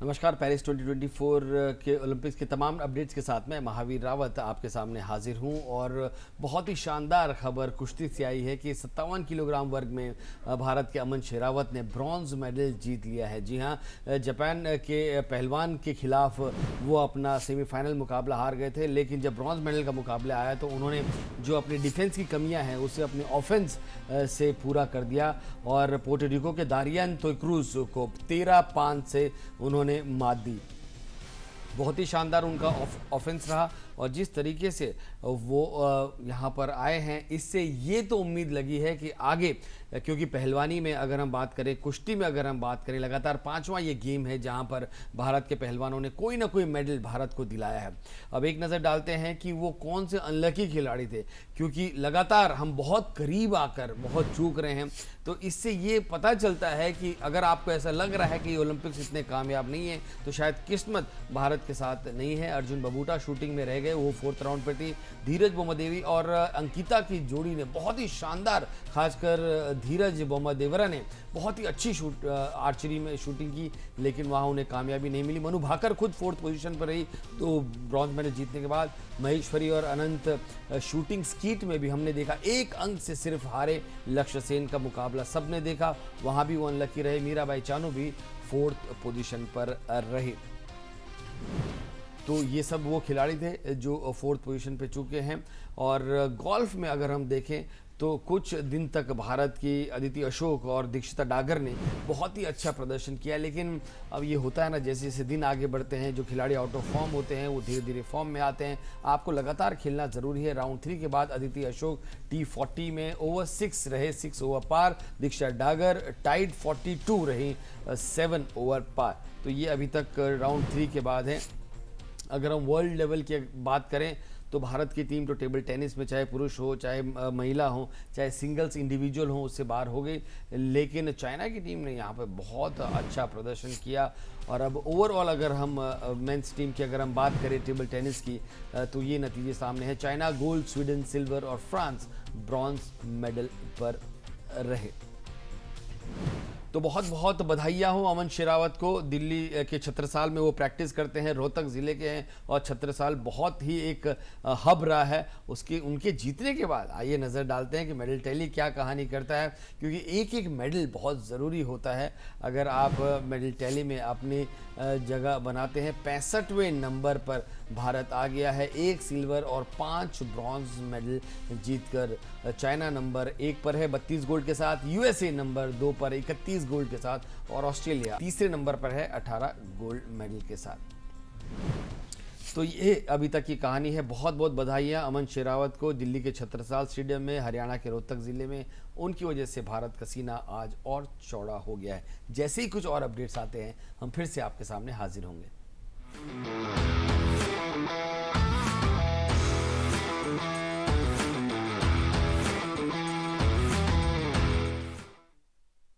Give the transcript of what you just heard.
नमस्कार। पेरिस 2024 के ओलंपिक्स के तमाम अपडेट्स के साथ मैं महावीर रावत आपके सामने हाजिर हूं और बहुत ही शानदार खबर कुश्ती से आई है कि 57 किलोग्राम वर्ग में भारत के अमन शेरावत ने ब्रॉन्ज मेडल जीत लिया है। जी हां, जापान के पहलवान के खिलाफ वो अपना सेमीफाइनल मुकाबला हार गए थे, लेकिन जब ब्रॉन्ज मेडल का मुकाबला आया तो उन्होंने जो अपनी डिफेंस की कमियाँ हैं उसे अपनी ऑफेंस से पूरा कर दिया और पोर्टोरिको के दारियन तोयक्रूज को 13-5 से उन्होंने मात दी। बहुत ही शानदार उनका ऑफेंस रहा और जिस तरीके से वो यहाँ पर आए हैं, इससे ये तो उम्मीद लगी है कि आगे, क्योंकि पहलवानी में अगर हम बात करें, कुश्ती में अगर हम बात करें, लगातार 5वां ये गेम है जहाँ पर भारत के पहलवानों ने कोई ना कोई मेडल भारत को दिलाया है। अब एक नज़र डालते हैं कि वो कौन से अनलकी खिलाड़ी थे, क्योंकि लगातार हम बहुत करीब आकर बहुत चूक रहे हैं। तो इससे ये पता चलता है कि अगर आपको ऐसा लग रहा है कि ओलंपिक्स इतने कामयाब नहीं है तो शायद किस्मत भारत के साथ नहीं है। अर्जुन बबूटा शूटिंग में रह गए, वो 4th राउंड पे थी। धीरज बोमादेवी और अंकिता की जोड़ी ने बहुत ही शानदार, खासकर धीरज बोमादेवरा ने बहुत ही अच्छी आर्चरी में शूटिंग की, लेकिन वहाँ उन्हें कामयाबी नहीं मिली। मनु भाकर खुद 4th पोजीशन पर रही तो ब्रॉन्ज मेडल जीतने के बाद। महेश्वरी और अनंत शूटिंग स्कीट में भी हमने देखा, एक अंक से सिर्फ हारे। लक्ष्य सेन का मुकाबला सबने देखा, वहाँ भी वो अनलकी रहे। मीराबाई चानू भी 4th पोजीशन पर रहे। तो ये सब वो खिलाड़ी थे जो 4th पोजीशन पे चुके हैं। और गोल्फ में अगर हम देखें तो कुछ दिन तक भारत की अदिति अशोक और दीक्षिता डागर ने बहुत ही अच्छा प्रदर्शन किया, लेकिन अब ये होता है ना, जैसे जैसे दिन आगे बढ़ते हैं जो खिलाड़ी आउट ऑफ फॉर्म होते हैं वो धीरे धीरे फॉर्म में आते हैं। आपको लगातार खेलना ज़रूरी है। राउंड 3 के बाद अदिति अशोक T40 में ओवर 6 रहे, 6 ओवर पार। दीक्षिता डागर टाइड 42 रही, 7 ओवर पार। तो ये अभी तक राउंड 3 के बाद है। अगर हम वर्ल्ड लेवल की बात करें तो भारत की टीम तो टेबल टेनिस में चाहे पुरुष हो, चाहे महिला हो, चाहे सिंगल्स इंडिविजुअल हो, उससे बाहर हो गई। लेकिन चाइना की टीम ने यहाँ पे बहुत अच्छा प्रदर्शन किया। और अब ओवरऑल अगर हम मेंस टीम की अगर हम बात करें टेबल टेनिस की, तो ये नतीजे सामने हैं। चाइना गोल्ड, स्वीडन सिल्वर और फ्रांस ब्रॉन्ज मेडल पर रहे। तो बहुत बहुत बधाइयाँ हो अमन शेरावत को। दिल्ली के छत्रसाल में वो प्रैक्टिस करते हैं, रोहतक ज़िले के हैं और छत्रसाल बहुत ही एक हब रहा है। उसके उनके जीतने के बाद आइए नज़र डालते हैं कि मेडल टैली क्या कहानी करता है, क्योंकि एक एक मेडल बहुत ज़रूरी होता है। अगर आप मेडल टैली में अपनी जगह बनाते हैं, 65वें नंबर पर भारत आ गया है, 1 सिल्वर और 5 ब्रॉन्ज मेडल जीतकर। चाइना नंबर 1 पर है 32 गोल्ड के साथ, यूएसए नंबर 2 पर 31 गोल्ड के साथ और ऑस्ट्रेलिया तीसरे नंबर पर है 18 गोल्ड मेडल के साथ। तो ये अभी तक की कहानी है। बहुत बहुत बधाइयाँ अमन शेरावत को। दिल्ली के छत्रसाल स्टेडियम में, हरियाणा के रोहतक ज़िले में उनकी वजह से भारत का सीना आज और चौड़ा हो गया है। जैसे ही कुछ और अपडेट्स आते हैं हम फिर से आपके सामने हाजिर होंगे।